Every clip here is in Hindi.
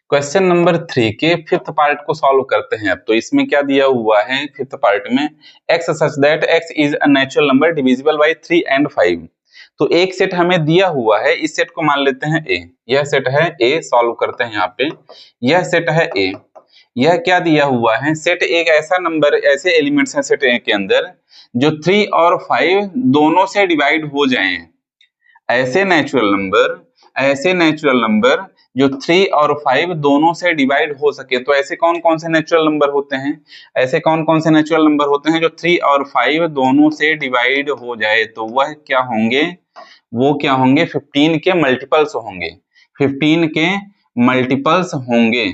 क्वेश्चन नंबर 3 के फिफ्थ पार्ट को सॉल्व करते हैं। अब तो इसमें क्या दिया हुआ है फिफ्थ पार्ट में, x such that x is a natural number divisible by 3 and 5। तो एक सेट हमें दिया हुआ है, इस सेट को मान लेते हैं a। यह सेट है a, सॉल्व करते हैं यहाँ पे। यह सेट है a। यह क्या दिया हुआ है, सेट एक ऐसा नंबर, ऐसे एलिमेंट्स हैं सेट a के अंदर जो 3 और 5 दोनों से डिवाइड हो जाएं। ऐसे नेचुरल नंबर जो 3 और 5 दोनों से डिवाइड हो सके। तो ऐसे कौन कौन से नेचुरल नंबर होते हैं, ऐसे कौन कौन से नेचुरल नंबर होते हैं जो 3 और 5 दोनों से डिवाइड हो जाए? तो वह क्या होंगे, वो क्या होंगे, 15 के मल्टीपल्स होंगे। 15 के मल्टीपल्स होंगे।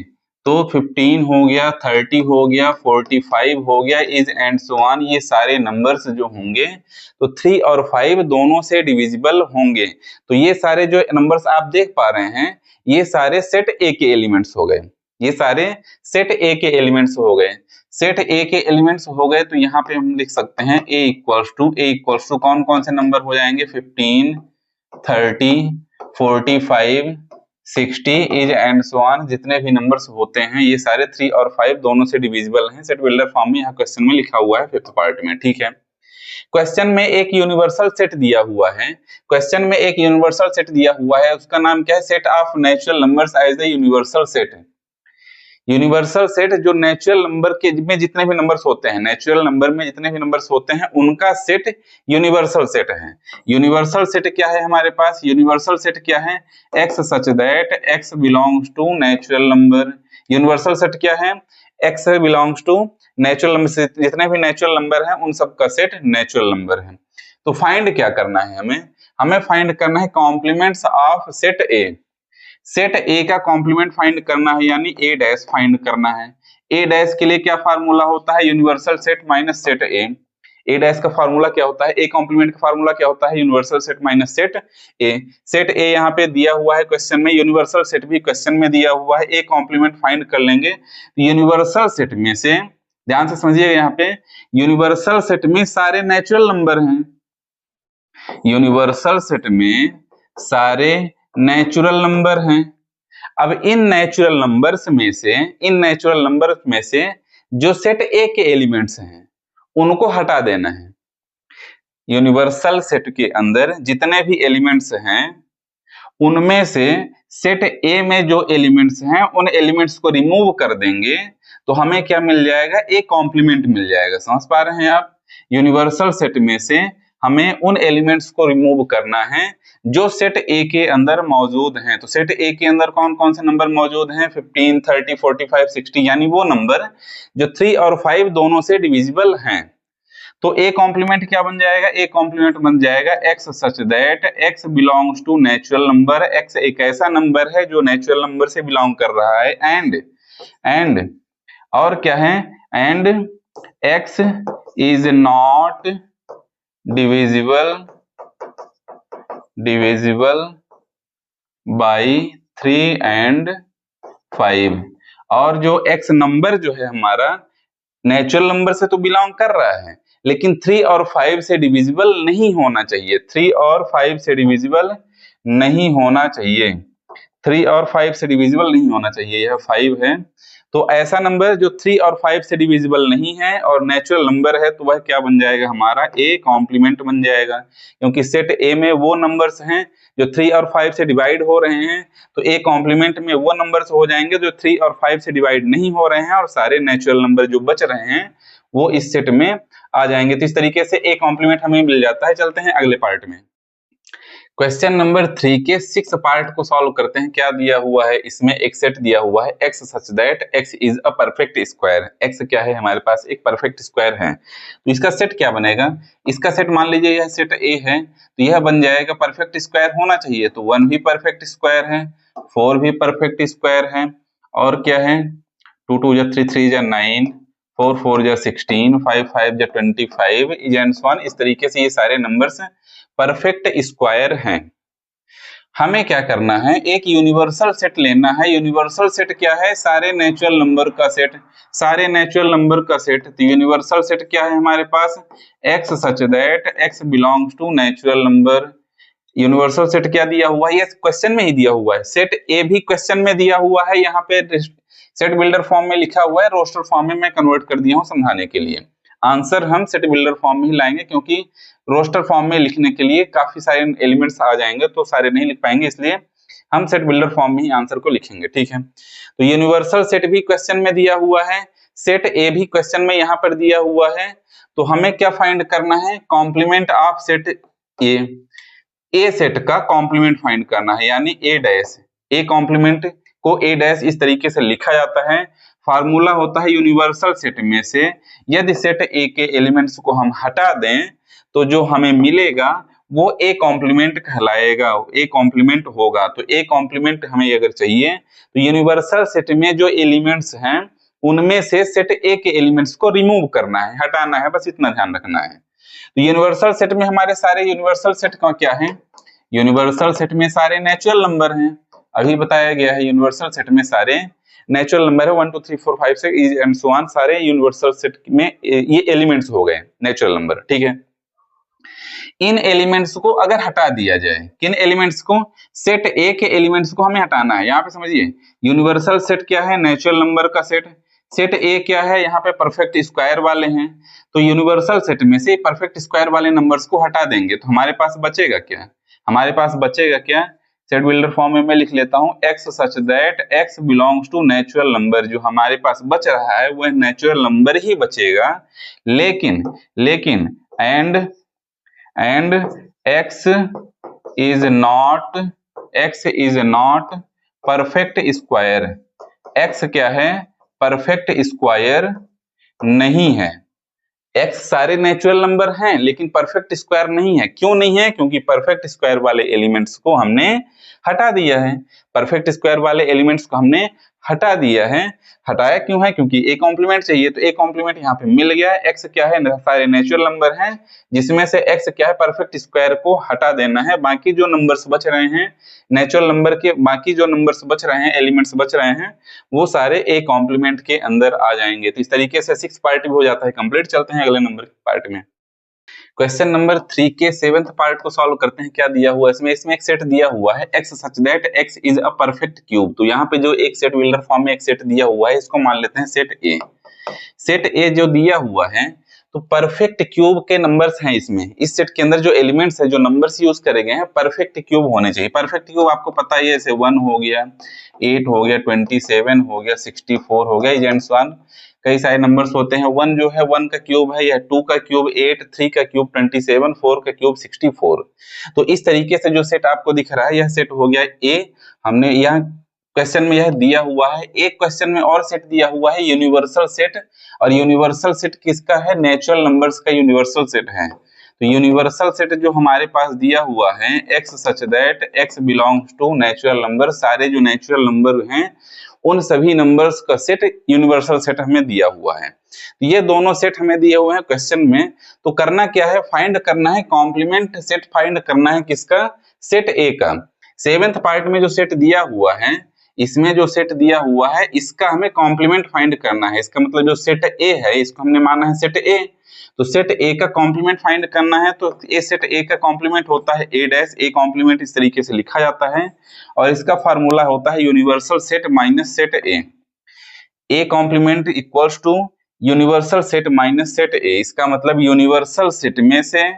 तो 15 हो गया, 30 हो गया, 45 हो गया, इज एंड सो ऑन। ये सारे नंबर्स जो होंगे तो 3 और 5 दोनों से डिविजिबल होंगे। तो ये सारे जो नंबर्स आप देख पा रहे हैं, ये सारे सेट ए के एलिमेंट्स हो गए। ये सारे सेट ए के एलिमेंट्स हो गए। सेट ए के एलिमेंट्स हो गए तो यहाँ पे हम लिख सकते हैं ए इक्वल्स टू कौन कौन से नंबर हो जाएंगे, 15, 30, 45, 60 इज एंड सो ऑन। जितने भी नंबर्स होते हैं ये सारे 3 और 5 दोनों से डिविजिबल हैं। सेट बिल्डर फॉर्म में यहाँ क्वेश्चन में लिखा हुआ है फिफ्थ पार्ट में। ठीक है, क्वेश्चन में एक यूनिवर्सल सेट दिया हुआ है। क्वेश्चन में एक यूनिवर्सल सेट दिया हुआ है, उसका नाम क्या है, set of natural numbers as a universal set. Universal set जो नेचुरल नंबर के में जितने भी नंबर्स होते हैं, नेचुरल नंबर में जितने भी नंबर्स होते हैं उनका सेट यूनिवर्सल सेट है। यूनिवर्सल सेट क्या है हमारे पास, यूनिवर्सल सेट क्या है, x such that x belongs to natural number. Universal set क्या है, x belongs to natural number से जितने भी नेचुरल नंबर हैं उन सब का सेट नेचुरल नंबर है। तो फाइंड क्या करना है हमें फाइंड करना है complements of set A. Set A का कॉम्प्लीमेंट फाइंड करना है, यानी ए डैश फाइंड करना है। ए डैश के लिए क्या फार्मूला होता है, universal set minus set A. A dash का फार्मूला क्या होता है, ए कॉम्प्लीमेंट का फार्मूला क्या होता है, universal set minus set A. Set ए यहाँ पे दिया हुआ है क्वेश्चन में, यूनिवर्सल सेट भी क्वेश्चन में दिया हुआ है। ए कॉम्प्लीमेंट फाइंड कर लेंगे तो यूनिवर्सल सेट में से, ध्यान से समझिएगा, यहाँ पे यूनिवर्सल सेट में सारे नेचुरल नंबर हैं। यूनिवर्सल सेट में सारे नेचुरल नंबर हैं। अब इन नेचुरल नंबर्स में से जो सेट ए के एलिमेंट्स हैं उनको हटा देना है। यूनिवर्सल सेट के अंदर जितने भी एलिमेंट्स हैं उनमें से सेट ए में जो एलिमेंट्स हैं उन एलिमेंट्स को रिमूव कर देंगे तो हमें क्या मिल जाएगा, ए कॉम्प्लीमेंट मिल जाएगा। समझ पा रहे हैं आप, यूनिवर्सल सेट में से हमें उन एलिमेंट्स को रिमूव करना है जो सेट ए के अंदर मौजूद हैं। तो सेट ए के अंदर कौन कौन से नंबर मौजूद हैं, 15, 30, 45, 60, यानी वो नंबर जो 3 और 5 दोनों से डिविजिबल हैं। तो ए कॉम्प्लीमेंट क्या बन जाएगा, ए कॉम्प्लीमेंट बन जाएगा x such that x belongs to natural number. x एक ऐसा नंबर है जो नेचुरल नंबर से बिलोंग कर रहा है। एंड और क्या है, and x is not divisible by 3 and 5। और जो x नंबर जो है हमारा नेचुरल नंबर से तो बिलोंग कर रहा है लेकिन 3 और 5 से डिविजिबल नहीं होना चाहिए। 3 और 5 से डिविजिबल नहीं होना चाहिए। 3 और 5 से डिविजिबल नहीं होना चाहिए, यह 5 है। तो ऐसा नंबर जो 3 और 5 से डिविजिबल नहीं है और नेचुरल नंबर है तो वह क्या बन जाएगा, हमारा ए कॉम्प्लीमेंट बन जाएगा। क्योंकि सेट ए में वो नंबर्स हैं जो 3 और 5 से डिवाइड हो रहे हैं, तो ए कॉम्प्लीमेंट में वो नंबर्स हो जाएंगे जो 3 और 5 से डिवाइड नहीं हो रहे हैं और सारे नेचुरल नंबर जो बच रहे हैं वो इस सेट में आ जाएंगे। तो इस तरीके से ए कॉम्प्लीमेंट हमें मिल जाता है। चलते हैं अगले पार्ट में। क्वेश्चन नंबर 3 के 6 पार्ट को सॉल्व करते हैं। क्या दिया हुआ है, इसमें एक सेट दिया हुआ है x such that x is a perfect square. x क्या है हमारे पास, एक परफेक्ट स्क्वायर है। तो इसका सेट क्या बनेगा, इसका सेट मान लीजिए यह सेट a है तो यह बन जाएगा, परफेक्ट स्क्वायर होना चाहिए तो 1 भी परफेक्ट स्क्वायर है, 4 भी परफेक्ट स्क्वायर है, और क्या है 2 2 जा 3 3 जा 9, 4 4 जा 16, 5 5 जा 25 इज एंड सो ऑन। इस तरीके से ये सारे नंबर्स परफेक्ट स्क्वायर हैं। हमें क्या करना है, एक यूनिवर्सल सेट लेना है। यूनिवर्सल सेट क्या है, सारे नेचुरल नंबर का सेट, सारे नेचुरल नंबर का सेट। तो यूनिवर्सल सेट क्या है हमारे पास, x such that x belongs to natural number. Universal set क्या दिया हुआ है, ये क्वेश्चन में ही दिया हुआ है। सेट ए भी क्वेश्चन में दिया हुआ है, यहाँ पे सेट बिल्डर फॉर्म में लिखा हुआ है, रोस्टर फॉर्म में मैं कन्वर्ट कर दिया हूँ समझाने के लिए। आंसर हम सेट बिल्डर फॉर्म में ही लाएंगे, क्योंकि रोस्टर फॉर्म में लिखने के लिए काफी सारे एलिमेंट्स आ जाएंगे तो सारे नहीं लिख पाएंगे, इसलिए हम सेट बिल्डर फॉर्म में ही आंसर को लिखेंगे। ठीक है, तो यूनिवर्सल सेट भी क्वेश्चन में दिया हुआ है, सेट ए भी क्वेश्चन में यहाँ पर दिया हुआ है, तो हमें क्या फाइंड करना है, complement of set A set का कॉम्प्लीमेंट फाइंड करना है, यानी ए डैश, ए कॉम्प्लीमेंट को ए डैश इस तरीके से लिखा जाता है। फार्मूला होता है यूनिवर्सल सेट में से यदि सेट ए के एलिमेंट्स को हम हटा दें तो जो हमें मिलेगा वो ए कॉम्प्लीमेंट कहलाएगा, ए कॉम्प्लीमेंट होगा। तो ए कॉम्प्लीमेंट हमें अगर चाहिए तो यूनिवर्सल सेट में जो एलिमेंट्स हैं उनमें से सेट ए के एलिमेंट्स को रिमूव करना है, हटाना है, बस इतना ध्यान रखना है। तो यूनिवर्सल सेट में हमारे सारे यूनिवर्सल सेट का क्या है, यूनिवर्सल सेट में सारे नेचुरल नंबर हैं, अभी बताया गया है यूनिवर्सल सेट में सारे नेचुरल नंबर है, 1 2 3 4 5 6 एंड सो ऑन, सारे यूनिवर्सल सेट में ये एलिमेंट्स हो गए नेचुरल नंबर। ठीक है, इन एलिमेंट्स को अगर हटा दिया जाए, किन एलिमेंट्स को, सेट ए के एलिमेंट्स को हमें हटाना है। यहाँ पे समझिए यूनिवर्सल सेट क्या है, नेचुरल नंबर का सेट, सेट ए क्या है, यहाँ पे परफेक्ट स्क्वायर वाले हैं, तो यूनिवर्सल सेट में से परफेक्ट स्क्वायर वाले नंबर्स को हटा देंगे तो हमारे पास बचेगा क्या, हमारे पास बचेगा क्या, सेट बिल्डर फॉर्म में मैं लिख लेता हूं x such that x belongs to natural number, जो हमारे पास बच रहा है वह नेचुरल नंबर ही बचेगा, लेकिन and x is not perfect square, x क्या है, परफेक्ट स्क्वायर नहीं है। x सारे नेचुरल नंबर हैं लेकिन परफेक्ट स्क्वायर नहीं है, क्यों नहीं है, क्योंकि परफेक्ट स्क्वायर वाले एलिमेंट्स को हमने हटा दिया है, परफेक्ट स्क्वायर वाले एलिमेंट्स को हमने हटा दिया है। हटाया क्यों है, क्योंकि ए कॉम्प्लीमेंट चाहिए, तो ए कॉम्प्लीमेंट यहाँ पे मिल गया है। x क्या है, सारे नेचुरल नंबर हैं जिसमें से x क्या है, परफेक्ट स्क्वायर को हटा देना है, बाकी जो नंबर्स बच रहे हैं नेचुरल नंबर के, बाकी जो नंबर्स बच रहे हैं, एलिमेंट्स बच रहे हैं, वो सारे ए कॉम्प्लीमेंट के अंदर आ जाएंगे। तो इस तरीके से 6 पार्ट भी हो जाता है कंप्लीट। चलते हैं अगले नंबर के पार्ट में, क्वेश्चन नंबर 3 के 7th पार्ट को सॉल्व करते हैं। क्या दिया हुआ है इसमें एक सेट दिया हुआ है x such that x is a perfect cube, तो यहाँ पे जो एक सेट बिल्डर फॉर्म में एक सेट दिया हुआ है इसको मान लेते हैं सेट ए। सेट ए जो दिया हुआ है तो परफेक्ट क्यूब के नंबर्स हैं इसमें, इस सेट के अंदर जो एलिमेंट्स है, जो नंबर्स यूज करे गए हैं परफेक्ट क्यूब होने चाहिए। परफेक्ट क्यूब आपको पता ही है, जैसे 1 हो गया, 8 हो गया, 27 हो गया, 64 हो गया, एंड सो ऑन, कई सारे नंबर्स होते हैं। 1 जो है 1 का क्यूब है, या 2 का क्यूब 8, 3 का क्यूब 27, 4 का क्यूब 64। तो इस तरीके से जो सेट आपको दिख रहा है यह सेट हो गया ए। हमने यहाँ क्वेश्चन में यह दिया हुआ है, एक क्वेश्चन में और सेट दिया हुआ है यूनिवर्सल सेट, और यूनिवर्सल सेट किसका है, नेचुरल नंबर्स का यूनिवर्सल सेट है। तो यूनिवर्सल सेट जो हमारे पास दिया हुआ है x such that x belongs to natural number, सारे जो नेचुरल नंबर हैं उन सभी नंबर्स का सेट यूनिवर्सल सेट हमें दिया हुआ है। ये दोनों सेट हमें दिए हुए हैं क्वेश्चन में, तो करना क्या है, फाइंड करना है कॉम्प्लीमेंट सेट, फाइंड करना है किसका, सेट ए का। 7th पार्ट में जो सेट दिया हुआ है, इसमें जो सेट दिया हुआ है इसका हमें कॉम्प्लीमेंट फाइंड करना है। इसका मतलब जो सेट ए है इसको हमने माना है सेट ए, तो सेट ए का कॉम्प्लीमेंट फाइंड करना है, तो ए सेट ए का कॉम्प्लीमेंट होता है ए डैश, ए कॉम्प्लीमेंट इस तरीके से लिखा जाता है, और इसका फार्मूला होता है universal set minus set A. A complement equals to universal set minus set A. इसका मतलब यूनिवर्सल सेट में से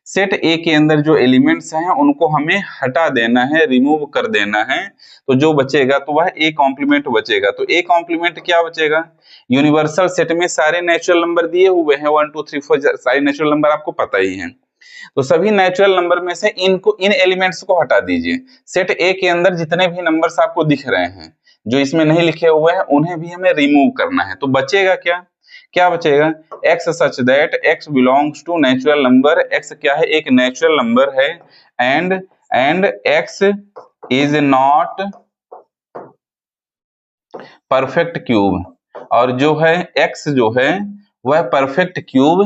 सेट ए के अंदर जो एलिमेंट्स हैं उनको हमें हटा देना है, रिमूव कर देना है, तो जो बचेगा तो वह ए कॉम्प्लीमेंट बचेगा। तो ए कॉम्प्लीमेंट क्या बचेगा, यूनिवर्सल सेट में सारे नेचुरल नंबर दिए हुए हैं 1 2 3 4, सारे नेचुरल नंबर आपको पता ही है, तो सभी नेचुरल नंबर में से इन एलिमेंट्स को हटा दीजिए। सेट ए के अंदर जितने भी नंबर्स आपको दिख रहे हैं जो इसमें नहीं लिखे हुए हैं उन्हें भी हमें रिमूव करना है, तो बचेगा क्या, क्या बचेगा, x such that x belongs to natural number, x क्या है, एक नेचुरल नंबर है, and x is not perfect cube, और जो है x जो है वह परफेक्ट क्यूब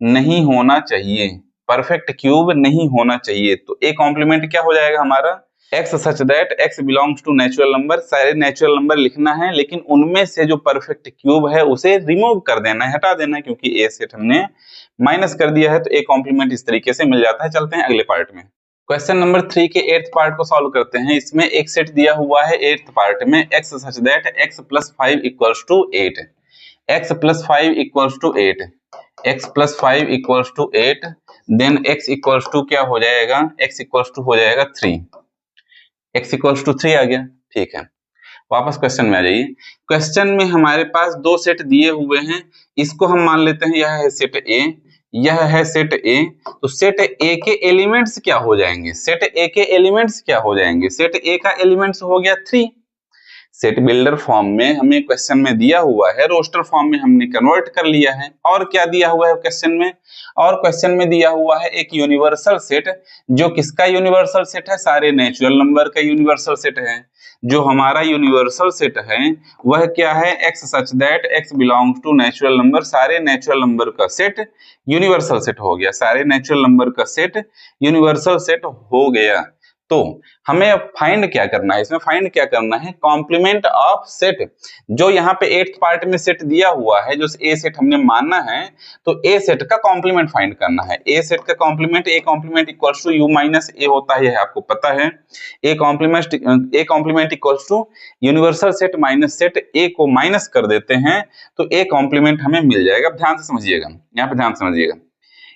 नहीं होना चाहिए, परफेक्ट क्यूब नहीं होना चाहिए। तो ए कॉम्प्लीमेंट क्या हो जाएगा हमारा, x such that x belongs to natural number, सारे नेचुरल नंबर लिखना है लेकिन उनमें से जो परफेक्ट क्यूब है उसे रिमूव कर देना है, हटा देना है, क्योंकि ए सेट हमने माइनस कर दिया है, तो ए कॉम्प्लीमेंट इस तरीके से मिल जाता है। चलते हैं अगले पार्ट में, क्वेश्चन नंबर 3 के 8th पार्ट को सॉल्व करते हैं। इसमें एक सेट दिया हुआ है 8th पार्ट में x such that x plus 5 equals to 8, x plus 5 equals to 8, x plus 5 equals to 8, then x equals to क्या हो जाएगा, x इक्वल्स टू हो जाएगा 3, x इक्वल्स टू 3 आ गया। ठीक है, वापस क्वेश्चन में आ जाइए। क्वेश्चन में हमारे पास दो सेट दिए हुए हैं, इसको हम मान लेते हैं यह है सेट ए, यह है सेट ए। तो सेट ए के एलिमेंट्स क्या हो जाएंगे, सेट ए के एलिमेंट्स क्या हो जाएंगे, सेट ए का एलिमेंट्स हो गया 3। सेट बिल्डर फॉर्म में हमें क्वेश्चन में दिया हुआ है, रोस्टर फॉर्म में हमने कन्वर्ट कर लिया है। और क्या दिया हुआ है क्वेश्चन में, और क्वेश्चन में दिया हुआ है एक यूनिवर्सल सेट, जो किसका यूनिवर्सल सेट है, सारे नेचुरल नंबर का यूनिवर्सल सेट है। जो हमारा यूनिवर्सल सेट है वह क्या है, x such that x belongs to natural number, सारे नेचुरल नंबर का सेट यूनिवर्सल सेट हो गया, सारे नेचुरल नंबर का सेट यूनिवर्सल सेट हो गया। तो हमें अब फाइंड क्या करना है, इसमें फाइंड क्या करना है, कॉम्प्लीमेंट ऑफ सेट। जो यहाँ पे 8th पार्ट में सेट दिया हुआ है, जो ए सेट हमने मानना है, तो ए सेट का कॉम्प्लीमेंट फाइंड करना है। ए सेट का complement, A complement equals to U minus A होता है, आपको पता है। A complement equals to universal set minus set, A को माइनस कर देते हैं तो ए कॉम्प्लीमेंट हमें मिल जाएगा। ध्यान से समझिएगा, यहाँ पे ध्यान समझिएगा।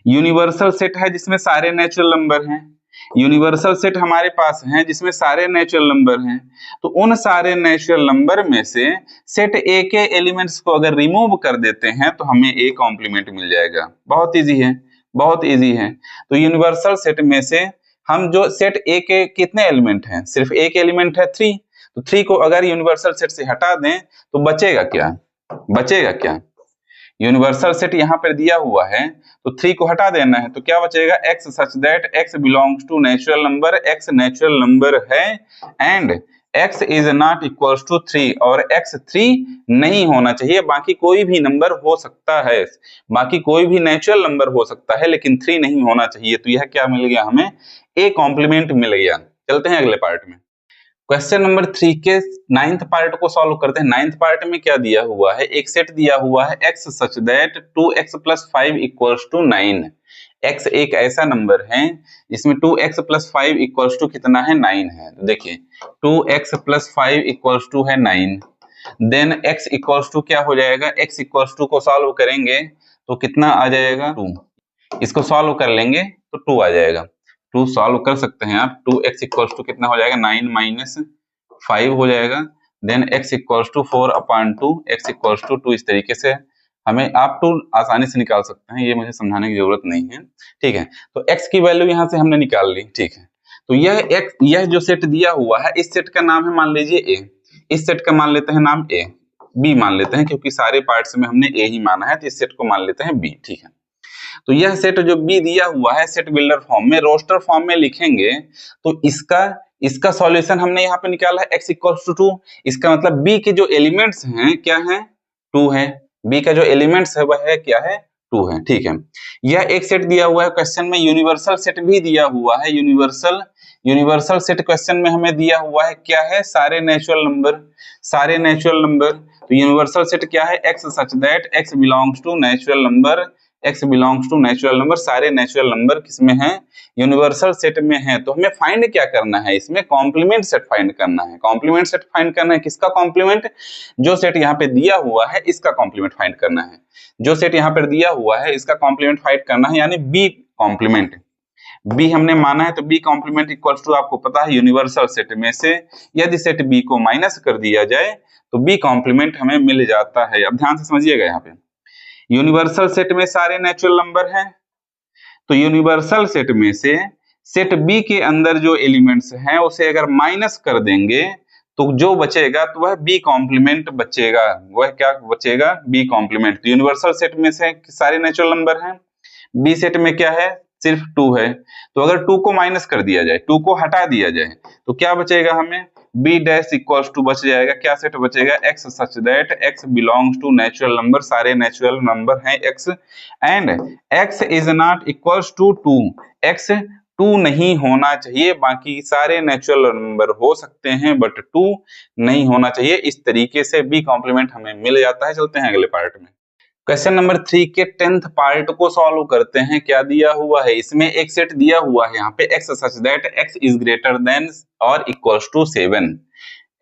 यूनिवर्सल सेट है जिसमें सारे नेचुरल नंबर हैं, यूनिवर्सल सेट हमारे पास है जिसमें सारे नेचुरल नंबर हैं। तो उन सारे नेचुरल नंबर में से सेट ए के एलिमेंट्स को अगर रिमूव कर देते हैं तो हमें ए कॉम्प्लीमेंट मिल जाएगा। बहुत इजी है, बहुत इजी है। तो यूनिवर्सल सेट में से हम जो सेट ए के कितने एलिमेंट हैं, सिर्फ एक एलिमेंट है 3, तो 3 को अगर यूनिवर्सल सेट से हटा दें तो बचेगा क्या, बचेगा क्या, यूनिवर्सल सेट यहाँ पर दिया हुआ है तो 3 को हटा देना है तो क्या बचेगा, x such that x belongs to natural number, x natural number है and x is not equals to 3, और x 3 नहीं होना चाहिए। बाकी कोई भी नंबर हो सकता है, बाकी कोई भी नेचुरल नंबर हो सकता है, लेकिन 3 नहीं होना चाहिए। तो यह क्या मिल गया हमें, a कॉम्प्लीमेंट मिल गया। चलते हैं अगले पार्ट में। क्वेश्चन नंबर 3 के 9th पार्ट को सॉल्व करते हैं। 9th पार्ट में क्या दिया हुआ है, एक सेट दिया हुआ है x such that 2x plus 5 equals to 9। x एक ऐसा नंबर है जिसमें 2x प्लस 5 इक्वल्स टू कितना है, 9 है। तो देखिए 2x प्लस 5 इक्वल्स टू है 9, देन x इक्वल्स टू क्या हो जाएगा, x इक्वल्स टू को सॉल्व करेंगे तो कितना आ जाएगा 2, इसको सॉल्व कर लेंगे तो 2 आ जाएगा। 2 सॉल्व कर सकते हैं आप, 2x इक्वल्स टू कितना हो जाएगा, 9 माइनस 5 हो जाएगा, then x equals to 4/2, x equals to 2। इस तरीके से हमें आप 2 आसानी से निकाल सकते हैं, ये मुझे समझाने की जरूरत नहीं है। ठीक है, तो x की वैल्यू यहाँ से हमने निकाल ली। ठीक है, तो यह जो सेट दिया हुआ है, इस सेट का नाम है मान लीजिए a, इस सेट का मान लेते हैं नाम a, b मान लेते हैं क्योंकि सारे पार्ट्स में हमने a ही माना है, तो इस सेट को मान लेते हैं b। ठीक है, तो यह सेट जो बी दिया हुआ है सेट बिल्डर फॉर्म में, रोस्टर फॉर्म में लिखेंगे तो इसका सॉल्यूशन हमने यहाँ पे निकाला है x इक्वल्स टू 2। इसका मतलब बी के जो एलिमेंट्स हैं क्या है, 2 है। बी का जो एलिमेंट्स है वह है क्या है, 2 है। ठीक है, यह एक सेट दिया हुआ है क्वेश्चन में, यूनिवर्सल सेट भी दिया हुआ है। यूनिवर्सल सेट क्वेश्चन में हमें दिया हुआ है क्या है, सारे नेचुरल नंबर, सारे नेचुरल नंबर। तो यूनिवर्सल सेट क्या है, x such that x belongs to natural number, x belongs to natural number, सारे नेचुरल नंबर किसमें हैं, यूनिवर्सल सेट में हैं। तो हमें फाइंड क्या करना है, इसमें कॉम्प्लीमेंट सेट फाइंड करना है। कॉम्प्लीमेंट सेट फाइंड करना है, किसका कॉम्प्लीमेंट, जो सेट यहाँ पे दिया हुआ है इसका कॉम्प्लीमेंट फाइंड करना है। जो सेट यहाँ पर दिया हुआ है इसका कॉम्प्लीमेंट फाइंड करना है, यानी बी कॉम्प्लीमेंट। बी हमने माना है तो बी कॉम्प्लीमेंट इक्वल्स टू, आपको पता है यूनिवर्सल सेट में से यदि सेट बी को माइनस कर दिया जाए तो बी कॉम्प्लीमेंट हमें मिल जाता है। अब ध्यान से समझिएगा, यहाँ पे यूनिवर्सल सेट में सारे नेचुरल नंबर हैं, तो यूनिवर्सल सेट में से सेट बी के अंदर जो एलिमेंट्स हैं उसे अगर माइनस कर देंगे तो जो बचेगा तो वह बी कॉम्प्लीमेंट बचेगा। वह क्या बचेगा, बी कॉम्प्लीमेंट। यूनिवर्सल सेट में से सारे नेचुरल नंबर हैं, बी सेट में क्या है, सिर्फ 2 है। तो अगर 2 को माइनस कर दिया जाए, 2 को हटा दिया जाए तो क्या बचेगा हमें, बी डैश इक्वल्स टू बच जाएगा, क्या सेट बचेगा, x such that x belongs to natural number, सारे नेचुरल नंबर हैं x, and x is not equals to 2, x 2 नहीं होना चाहिए। बाकी सारे नेचुरल नंबर हो सकते हैं बट 2 नहीं होना चाहिए। इस तरीके से बी कॉम्प्लीमेंट हमें मिल जाता है। चलते हैं अगले पार्ट में। क्वेश्चन नंबर 3 के 10th पार्ट को सॉल्व करते हैं। क्या दिया हुआ है, इसमें एक सेट दिया हुआ है यहाँ पे x such that x is greater then और इक्वल्स टू 7।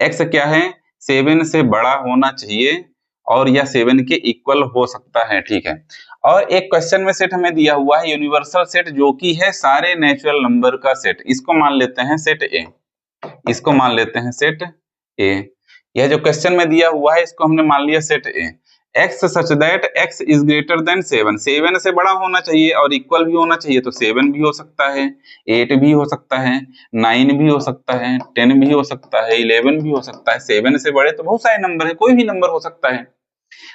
x क्या है, 7 से बड़ा होना चाहिए और या 7 के इक्वल हो सकता है, ठीक है। और एक क्वेश्चन में सेट हमें दिया हुआ है यूनिवर्सल सेट, जो कि है सारे नेचुरल नंबर का सेट। इसको मान लेते हैं सेट ए, इसको मान लेते हैं सेट ए। यह जो क्वेश्चन में दिया हुआ है इसको हमने मान लिया set A. x such that x is greater then 7, 7 से बड़ा होना चाहिए और इक्वल भी होना चाहिए, तो 7 भी हो सकता है, 8 भी हो सकता है, 9 भी हो सकता है, 10 भी हो सकता है, 11 भी हो सकता है। 7 से बड़े तो बहुत सारे नंबर है, कोई भी नंबर हो सकता है।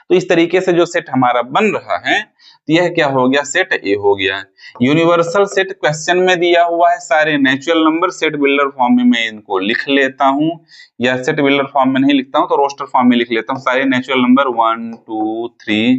तो इस तरीके से जो सेट हमारा बन रहा है, तो यह क्या हो गया, सेट ए हो गया। यूनिवर्सल सेट क्वेश्चन में दिया हुआ है सारे natural number, set builder form में मैं इनको लिख लेता हूं, या सेट बिल्डर फॉर्म में नहीं लिखता हूं तो रोस्टर फॉर्म में लिख लेता हूं। सारे natural number 1 2 3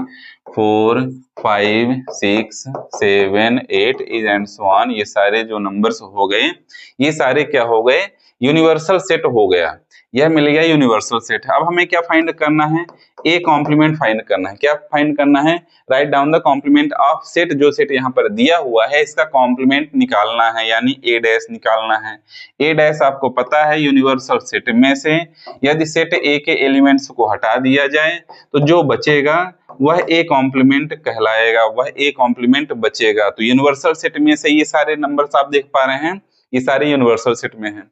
4 5 6 7 8 and so on, ये सारे जो नंबर्स हो गए, ये सारे क्या हो गए, यूनिवर्सल सेट हो गया। यह मिल गया यूनिवर्सल सेट। अब हमें क्या फाइंड करना है, ए कॉम्प्लीमेंट फाइंड करना है। क्या फाइंड करना है, write down the complement of set, जो सेट यहाँ पर दिया हुआ है इसका कॉम्प्लीमेंट निकालना है, यानी ए डैश निकालना है। ए डैश आपको पता है यूनिवर्सल सेट में से यदि सेट ए के एलिमेंट्स को हटा दिया जाए तो जो बचेगा वह ए कॉम्प्लीमेंट कहलाएगा, वह ए कॉम्प्लीमेंट बचेगा। तो यूनिवर्सल सेट में से ये सारे नंबर्स आप देख पा रहे हैं, ये सारे यूनिवर्सल सेट में हैं।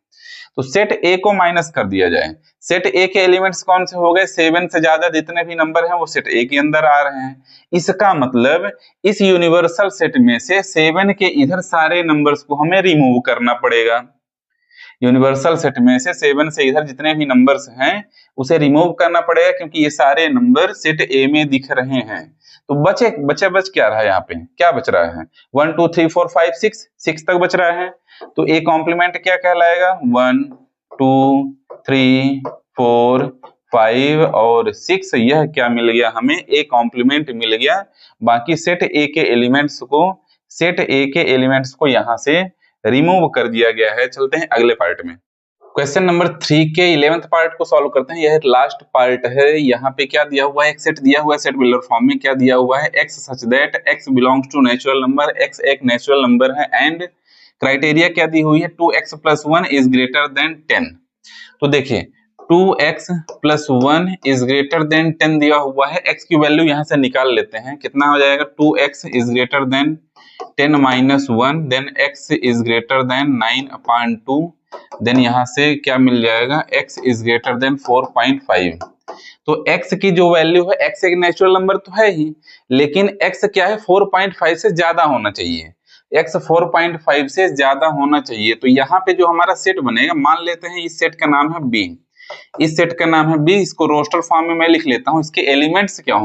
तो सेट ए को माइनस कर दिया जाए, सेट ए के एलिमेंट्स कौन से हो गए, 7 से ज्यादा जितने भी नंबर हैं वो सेट ए के अंदर आ रहे हैं। इसका मतलब इस यूनिवर्सल सेट में से 7 के इधर सारे नंबर्स को हमें रिमूव करना पड़ेगा। यूनिवर्सल सेट में से 7 से इधर जितने भी नंबर्स हैं उसे रिमूव करना पड़ेगा, क्योंकि ये सारे नंबर सेट ए में दिख रहे हैं। तो बच क्या रहा है, यहाँ पे क्या बच रहा है, 1 2 3 4 5 6 तक बच रहा है। तो ए कॉम्प्लीमेंट क्या कहलाएगा, 1 2 3 4 5 और 6, यह क्या मिल गया हमें, ए कॉम्प्लीमेंट मिल गया। बाकी सेट ए के एलिमेंट्स को यहाँ से रिमूव कर दिया गया है। चलते हैं अगले पार्ट में। क्वेश्चन नंबर 3 के 11th पार्ट को सॉल्व करते हैं। यह लास्ट पार्ट है। यहाँ पे क्या दिया हुआ है, एक सेट दिया हुआ है, सेट बिल्डर फॉर्म में क्या दिया हुआ है, x such that x belongs to natural number, x एक नेचुरल नंबर है एंड क्राइटेरिया क्या दी हुई है, 2x + 1 इज ग्रेटर देन 10। तो देखिए 2x + 1 इज ग्रेटर देन 10 दिया हुआ है। x की वैल्यू यहाँ से निकाल लेते हैं, कितना हो जाएगा, 2x is greater than 10 - 1, then x is greater than 9/2, then यहाँ से क्या मिल जाएगा, x इज ग्रेटर देन 4.5। तो x की जो वैल्यू है, x एक नेचुरल नंबर तो है ही, लेकिन x क्या है, 4.5 से ज्यादा होना चाहिए, x 4.5 से ज्यादा होना चाहिए। तो यहाँ पे जो हमारा सेट बनेगा, मान लेते हैं इस सेट का नाम है b, इस सेट का नाम है b, इसको रोस्टर फॉर्म में मैं लिख लेता हूँ। इसके एलिमेंट्स क्या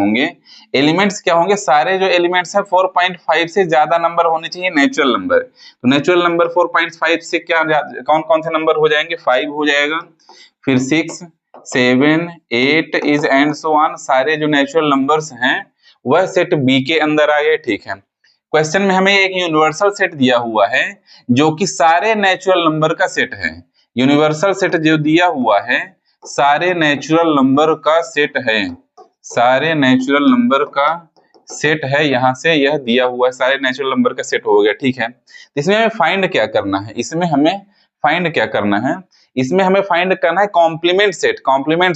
होंगे, सारे जो एलिमेंट्स हैं 4.5 से ज्यादा नंबर होने चाहिए नेचुरल नंबर। तो नेचुरल नंबर 4.5 से क्या कौन कौन से नंबर हो जाएंगे, 5 हो जाएगा, फिर 6 7 8 इज एंड सो ऑन, सारे जो नेचुरल नंबर्स हैं वह सेट बी के अंदर आ गए, ठीक है। क्वेश्चन में हमें एक यूनिवर्सल सेट दिया हुआ है जो कि सारे नेचुरल नंबर का सेट है। यूनिवर्सल सेट जो दिया हुआ है सारे नेचुरल नंबर का सेट है, सारे नेचुरल नंबर का सेट है। यहाँ से यह दिया हुआ है, सारे नेचुरल नंबर का सेट हो गया, ठीक है। इसमें हमें फाइंड क्या करना है, इसमें हमें फाइंड करना है कॉम्प्लीमेंट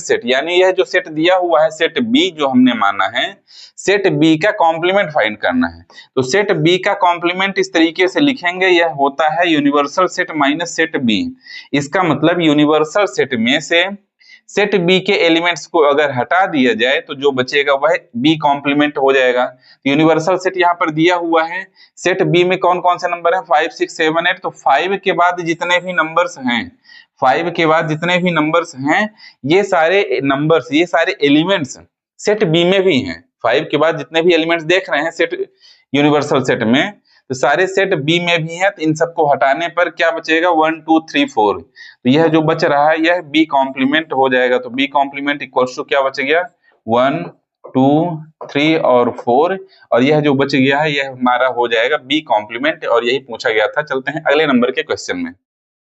सेट, यानी यह जो सेट दिया हुआ है सेट बी जो हमने माना है, सेट बी का कॉम्प्लीमेंट फाइंड करना है। तो सेट बी का कॉम्प्लीमेंट इस तरीके से लिखेंगे, यह होता है universal set minus set B. इसका मतलब यूनिवर्सल सेट में से सेट बी के एलिमेंट्स को अगर हटा दिया जाए तो जो बचेगा वह बी कॉम्प्लीमेंट हो जाएगा। तो यूनिवर्सल सेट यहाँ पर दिया हुआ है, सेट बी में कौन कौन से नंबर है, 5 6 7 8। तो 5 के बाद जितने भी नंबर्स हैं, 5 के बाद जितने भी नंबर्स हैं, ये सारे नंबर्स, ये सारे एलिमेंट्स सेट बी में भी हैं। 5 के बाद जितने भी एलिमेंट्स देख रहे हैं सेट यूनिवर्सल सेट में, तो सारे सेट बी में भी है। तो इन सबको हटाने पर क्या बचेगा, 1 2 3 4। तो यह जो बच रहा है यह बी कॉम्प्लीमेंट हो जाएगा। तो बी कॉम्प्लीमेंट इक्वल्स टू क्या बच गया, 1 2 3 और 4, और यह जो बच गया है यह हमारा हो जाएगा बी कॉम्प्लीमेंट, और यही पूछा गया था। चलते हैं अगले नंबर के क्वेश्चन में।